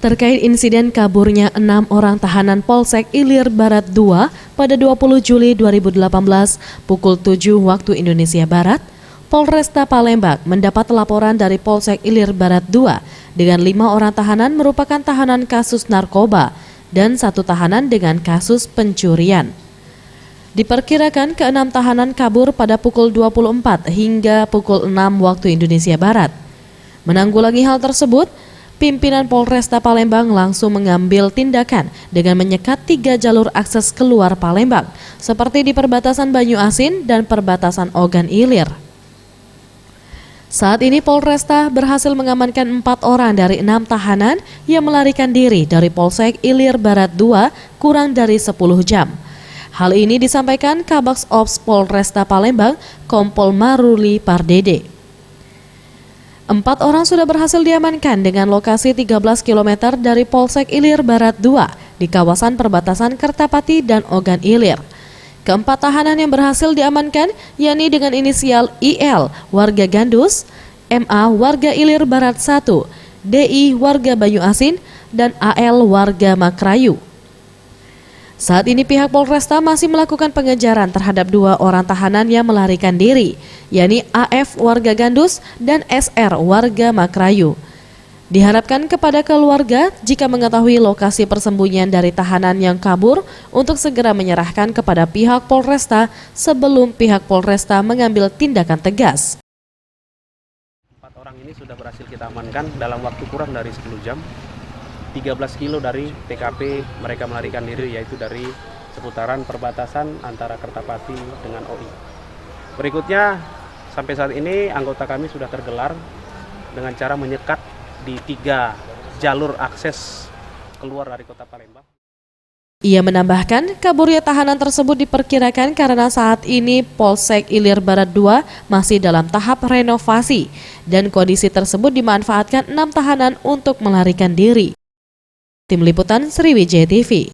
Terkait insiden kaburnya 6 orang tahanan Polsek Ilir Barat II pada 20 Juli 2018 pukul 7 waktu Indonesia Barat, Polresta Palembang mendapat laporan dari Polsek Ilir Barat II dengan 5 orang tahanan merupakan tahanan kasus narkoba dan 1 tahanan dengan kasus pencurian. Diperkirakan ke-6 tahanan kabur pada pukul 24 hingga pukul 6 waktu Indonesia Barat. Menanggulangi hal tersebut, pimpinan Polresta Palembang langsung mengambil tindakan dengan menyekat 3 jalur akses keluar Palembang, seperti di perbatasan Banyu Asin dan perbatasan Ogan Ilir. Saat ini Polresta berhasil mengamankan 4 orang dari 6 tahanan yang melarikan diri dari Polsek Ilir Barat II kurang dari 10 jam. Hal ini disampaikan Kabaks Ops Polresta Palembang, Kompol Maruli Pardede. 4 orang sudah berhasil diamankan dengan lokasi 13 km dari Polsek Ilir Barat II di kawasan perbatasan Kertapati dan Ogan Ilir. Keempat tahanan yang berhasil diamankan yakni dengan inisial IL, warga Gandus, MA, warga Ilir Barat I, DI, warga Banyu Asin, dan AL, warga Makrayu. Saat ini pihak Polresta masih melakukan pengejaran terhadap 2 orang tahanan yang melarikan diri, yakni AF warga Gandus dan SR warga Makrayu. Diharapkan kepada keluarga jika mengetahui lokasi persembunyian dari tahanan yang kabur untuk segera menyerahkan kepada pihak Polresta sebelum pihak Polresta mengambil tindakan tegas. 4 orang ini sudah berhasil kita amankan dalam waktu kurang dari 10 jam. 13 kilo dari TKP mereka melarikan diri, yaitu dari seputaran perbatasan antara Kertapati dengan OI. Berikutnya, sampai saat ini anggota kami sudah tergelar dengan cara menyekat di 3 jalur akses keluar dari kota Palembang. Ia menambahkan, kaburnya tahanan tersebut diperkirakan karena saat ini Polsek Ilir Barat II masih dalam tahap renovasi dan kondisi tersebut dimanfaatkan 6 tahanan untuk melarikan diri. Tim Liputan Sriwijaya TV.